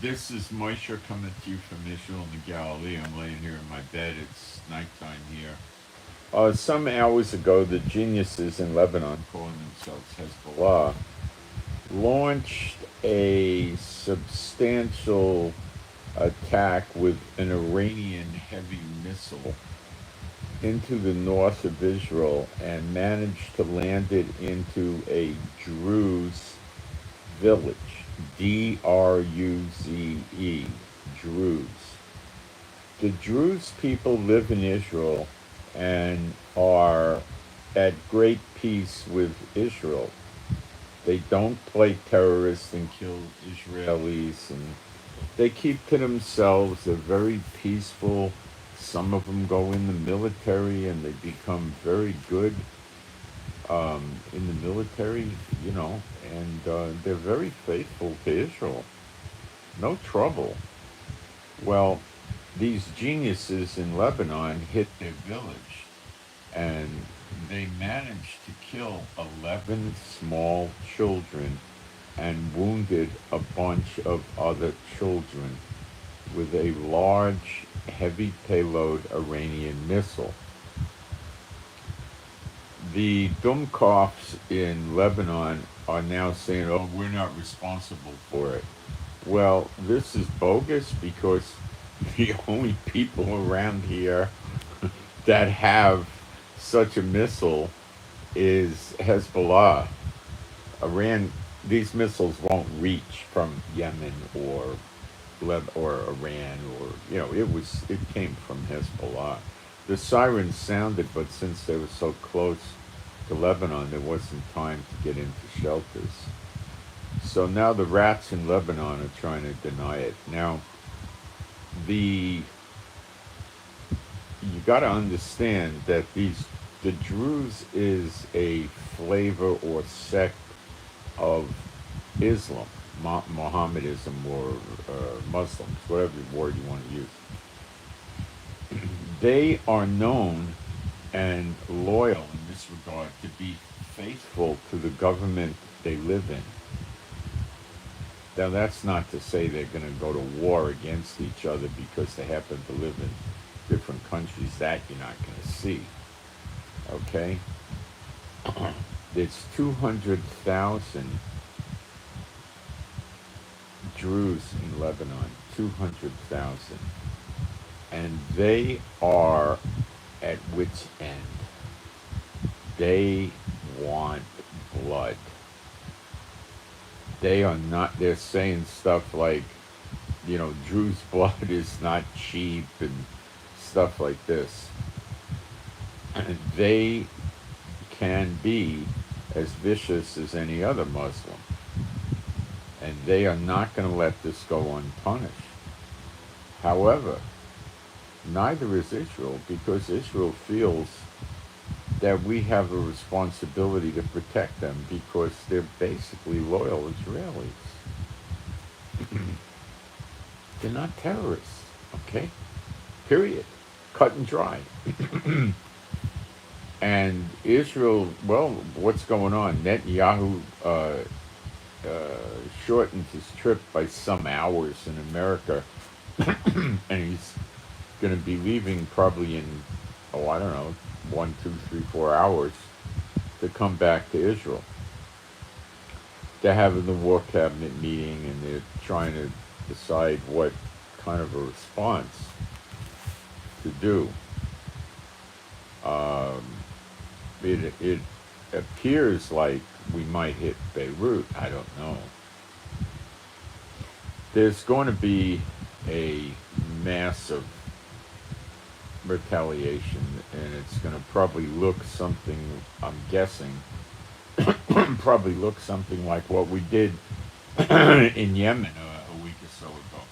This is Moshe coming to you from Israel in the Galilee. I'm laying here in my bed. It's nighttime here. Some hours ago, the geniuses in Lebanon, calling themselves Hezbollah, launched a substantial attack with an Iranian heavy missile into the north of Israel and managed to land it into a Druze village. Druze, Druze. The Druze people live in Israel and are at great peace with Israel. They don't play terrorists and kill Israelis, and they keep to themselves. They're very peaceful. Some of them go in the military and they become very good in the military, and they're very faithful to Israel. No trouble. Well, these geniuses in Lebanon hit their village and they managed to kill 11 small children and wounded a bunch of other children with a large, heavy payload Iranian missile. The Dumkoffs in Lebanon are now saying, oh, we're not responsible for it. Well, this is bogus because the only people around here that have such a missile is Hezbollah. Iran, these missiles won't reach from Yemen or Iran, or it came from Hezbollah. The sirens sounded, but since they were so close to Lebanon, there wasn't time to get into shelters. So now the rats in Lebanon are trying to deny it. Now, you got to understand that the Druze is a flavor or sect of Islam, Mohammedanism, or Muslims, whatever word you want to use. They are known and loyal in this regard to be faithful to the government they live in. Now, that's not to say they're going to go to war against each other because they happen to live in different countries. That you're not going to see. Okay? There's 200,000 Druze in Lebanon, 200,000. And they are at wit's end. They want blood. They are not, they're saying stuff like, Druze blood is not cheap and stuff like this. And they can be as vicious as any other Muslim. And they are not going to let this go unpunished. However, neither is Israel, because Israel feels that we have a responsibility to protect them because they're basically loyal Israelis. They're not terrorists, okay? Period. Cut and dry. And Israel, well, what's going on? Netanyahu shortened his trip by some hours in America, and he's going to be leaving probably in, I don't know, 1, 2, 3, 4 hours to come back to Israel. They're having the War Cabinet meeting, and they're trying to decide what kind of a response to do. It appears like we might hit Beirut. I don't know. There's going to be a massive retaliation, and it's going to probably look something, I'm guessing, probably look something like what we did in Yemen a week or so ago.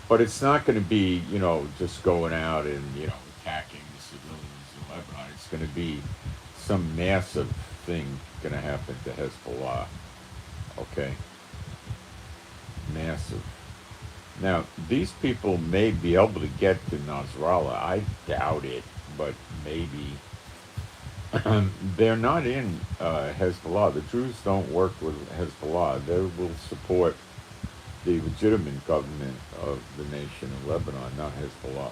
But it's not going to be, just going out and, attacking the civilians in Lebanon. It's going to be some massive thing going to happen to Hezbollah. Okay? Massive. Now, these people may be able to get to Nasrallah. I doubt it, but maybe. They're not in Hezbollah. The Jews don't work with Hezbollah. They will support the legitimate government of the nation of Lebanon, not Hezbollah.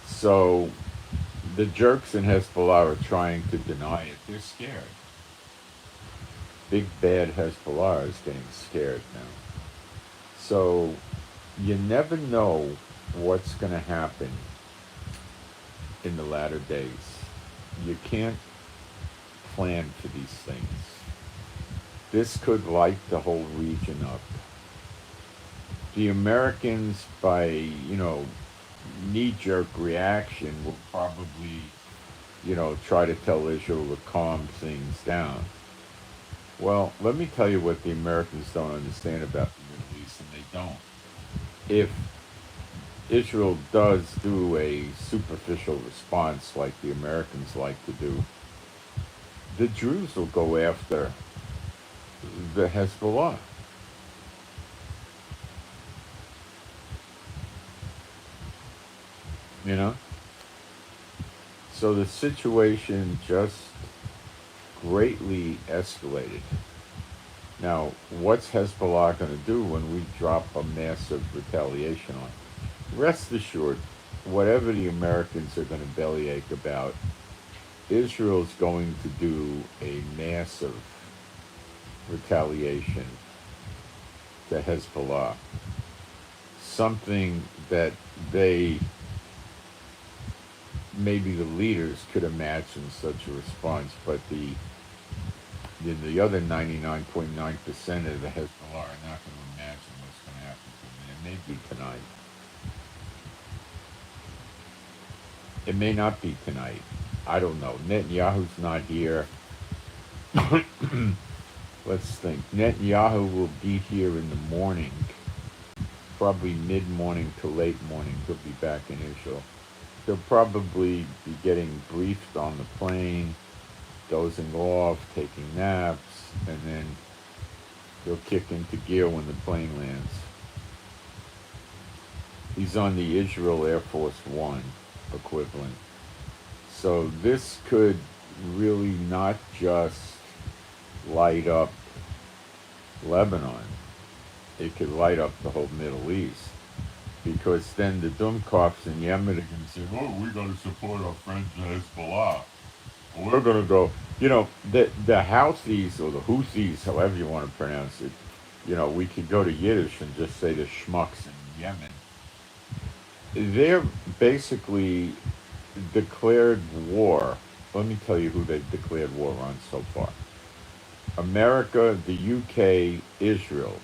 So the jerks in Hezbollah are trying to deny it. They're scared. Big bad Hezbollah is getting scared now. So you never know what's going to happen in the latter days. You can't plan for these things. This could light the whole region up. The Americans, by, knee-jerk reaction, will probably, try to tell Israel to calm things down. Well, let me tell you what the Americans don't understand about the Middle East, and they don't. If Israel does do a superficial response like the Americans like to do, the Jews will go after the Hezbollah. You know? So the situation just greatly escalated. Now, what's Hezbollah going to do when we drop a massive retaliation on it? Rest assured, whatever the Americans are going to bellyache about, Israel's going to do a massive retaliation to Hezbollah. Something that maybe the leaders could imagine such a response, but the other 99.9% of the Hezbollah are not going to imagine what's going to happen to them. It may be tonight. It may not be tonight. I don't know. Netanyahu's not here. Let's think. Netanyahu will be here in the morning, probably mid-morning to late morning. He'll be back in Israel. He'll probably be getting briefed on the plane, dozing off, taking naps, and then he'll kick into gear when the plane lands. He's on the Israel Air Force One equivalent. So this could really not just light up Lebanon. It could light up the whole Middle East. Because then the Dumkoffs in Yemen are going to say, oh, we're going to support our friends in Hezbollah. We're going to go, the Houthis or the Houthis, however you want to pronounce it, we could go to Yiddish and just say the schmucks in Yemen. They're basically declared war. Let me tell you who they've declared war on so far. America, the UK, Israel.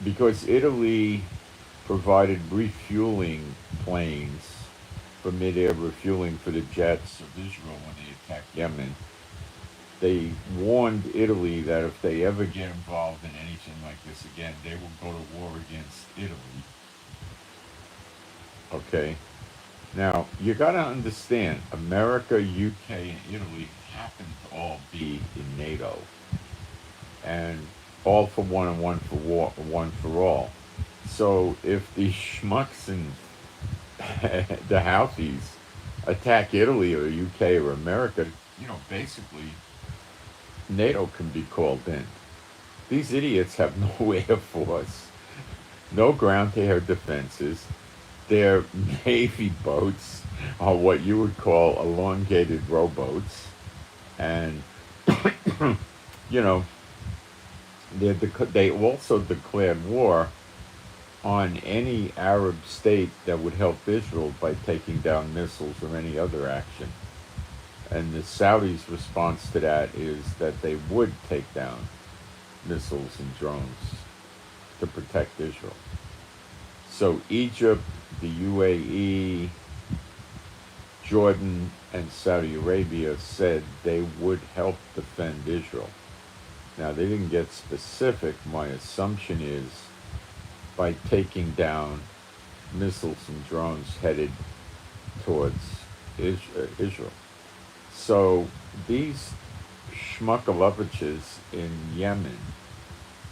Because Italy provided refueling planes for mid-air refueling for the jets of Israel when they attacked Yemen. They warned Italy that if they ever get involved in anything like this again, they will go to war against Italy. Okay? Now, you got to understand, America, UK, and Italy happen to all be in NATO. And all for one and one for war, one for all. So if the schmucks and the Houthis attack Italy or UK or America, basically NATO can be called in. These idiots have no air force, no ground-to-air defenses. Their Navy boats are what you would call elongated rowboats. And, they also declared war on any Arab state that would help Israel by taking down missiles or any other action. And the Saudis' response to that is that they would take down missiles and drones to protect Israel. So Egypt, the UAE, Jordan, and Saudi Arabia said they would help defend Israel. Now, they didn't get specific. My assumption is by taking down missiles and drones headed towards Israel. So these schmuckalupiches in Yemen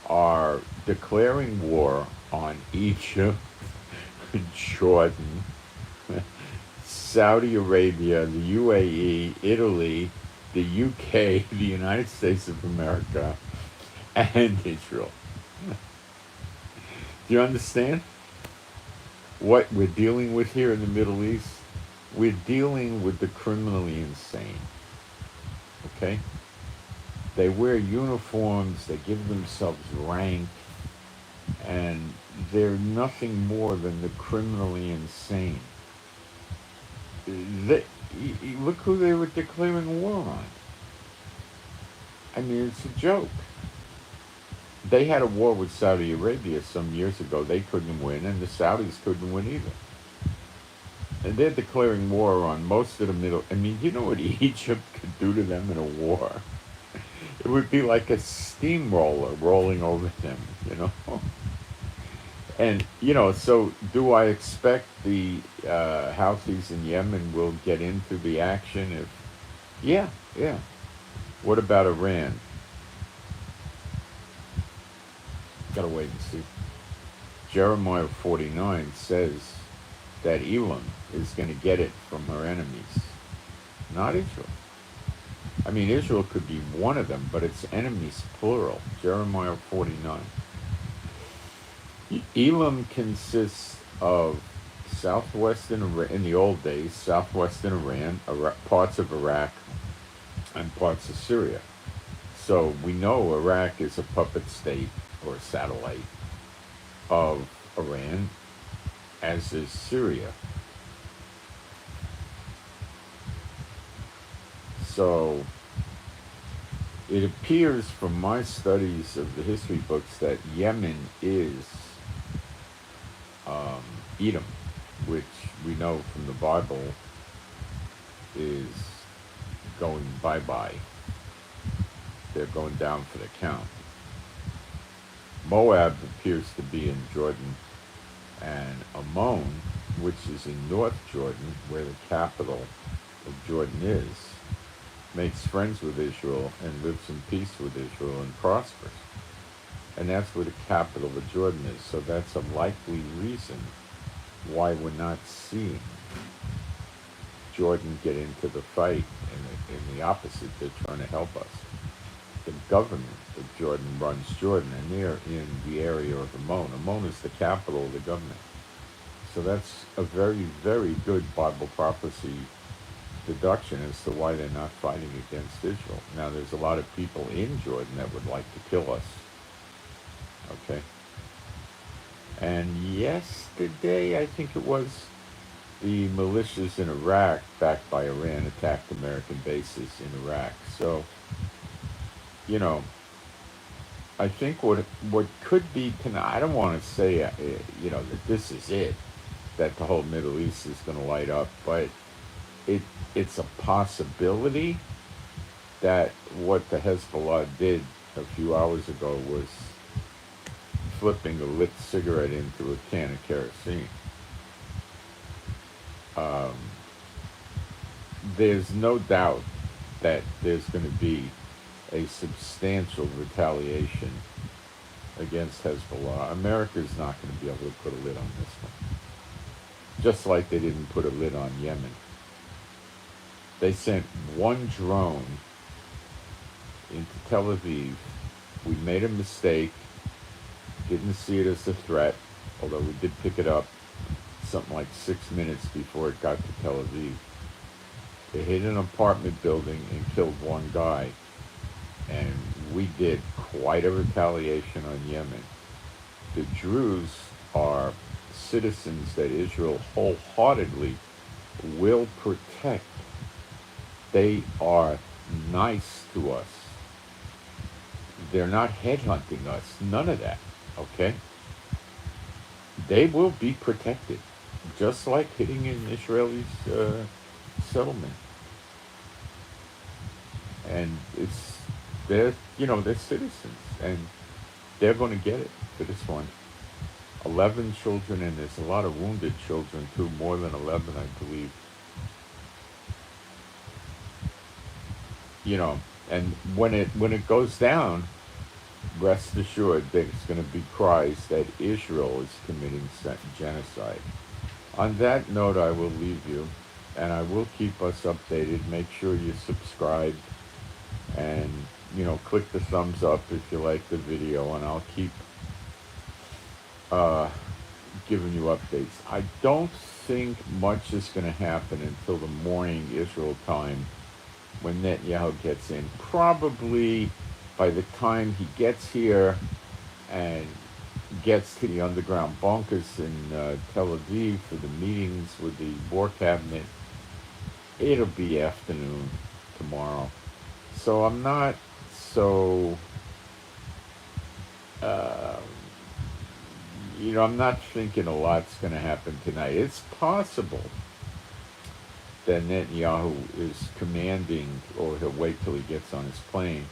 are declaring war on Egypt, Jordan, Saudi Arabia, the UAE, Italy, the UK, the United States of America, and Israel. Do you understand what we're dealing with here in the Middle East? We're dealing with the criminally insane. Okay? They wear uniforms, they give themselves rank, and they're nothing more than the criminally insane. They, look who they were declaring war on. I mean, it's a joke. They had a war with Saudi Arabia some years ago. They couldn't win, and the Saudis couldn't win either. And they're declaring war on most of the Middle. I mean, you know what Egypt could do to them in a war? It would be like a steamroller rolling over them, you know? And, you know, so do I expect the Houthis in Yemen will get into the action if... Yeah, yeah. What about Iran? Gotta wait and see. Jeremiah 49 says that Elam is going to get it from her enemies, not Israel. I mean, Israel could be one of them, but it's enemies plural. Jeremiah 49. Elam consists of southwestern Iran, in the old days, southwestern Iran, parts of Iraq, and parts of Syria. So we know Iraq is a puppet state or a satellite of Iran, as is Syria. So it appears from my studies of the history books that Yemen is Edom, which we know from the Bible is going bye-bye. They're going down for the count. Moab appears to be in Jordan, and Ammon, which is in North Jordan, where the capital of Jordan is, makes friends with Israel and lives in peace with Israel and prospers. And that's where the capital of Jordan is. So that's a likely reason why we're not seeing Jordan get into the fight in the opposite. They're trying to help us. The government of Jordan runs Jordan, and they're in the area of Ammon. Ammon is the capital of the government. So that's a very, very good Bible prophecy deduction as to why they're not fighting against Israel. Now, there's a lot of people in Jordan that would like to kill us. Okay? And yesterday, I think it was, the militias in Iraq, backed by Iran, attacked American bases in Iraq. So, you know, I think what could be, I don't want to say, you know, that this is it, that the whole Middle East is going to light up, but it's a possibility that what the Hezbollah did a few hours ago was flipping a lit cigarette into a can of kerosene. There's no doubt that there's going to be a substantial retaliation against Hezbollah. America's not going to be able to put a lid on this one. Just like they didn't put a lid on Yemen. They sent one drone into Tel Aviv. We made a mistake, didn't see it as a threat, although we did pick it up something like 6 minutes before it got to Tel Aviv. They hit an apartment building and killed one guy. And we did quite a retaliation on Yemen. The Druze are citizens that Israel wholeheartedly will protect. They are nice to us. They're not headhunting us. None of that, okay? They will be protected, just like hitting an Israeli settlement. And they're citizens, and they're going to get it for this one. 11 children, and there's a lot of wounded children too, more than 11, I believe. You know, and when it goes down, rest assured there's going to be cries that Israel is committing genocide. On that note, I will leave you. and I will keep us updated. Make sure you subscribe and, click the thumbs up if you like the video, and I'll keep uh, giving you updates. I don't think much is going to happen until the morning Israel time when Netanyahu gets in. Probably by the time he gets here and gets to the underground bunkers in Tel Aviv for the meetings with the war cabinet, it'll be afternoon tomorrow. So I'm not so, uh, I'm not thinking a lot's going to happen tonight. It's possible that Netanyahu is commanding, or he'll wait till he gets on his plane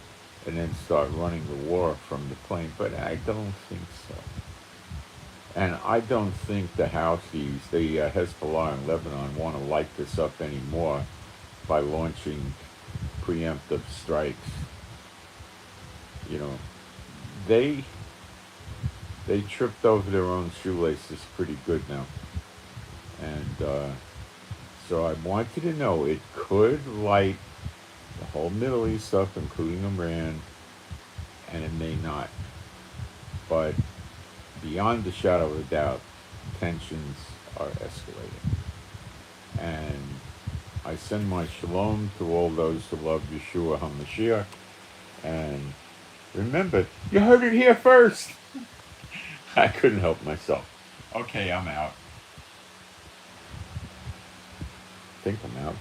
and then start running the war from the plane, but I don't think so. And I don't think the Houthis, the Hezbollah in Lebanon, want to light this up anymore by launching preemptive strikes. You know, they they tripped over their own shoelaces pretty good now, and so I want you to know it could light the whole Middle East up, including Iran, and it may not. But beyond the shadow of a doubt, tensions are escalating. And I send my shalom to all those who love Yeshua HaMashiach. And remember, you heard it here first. I couldn't help myself. Okay, I'm out. I think I'm out.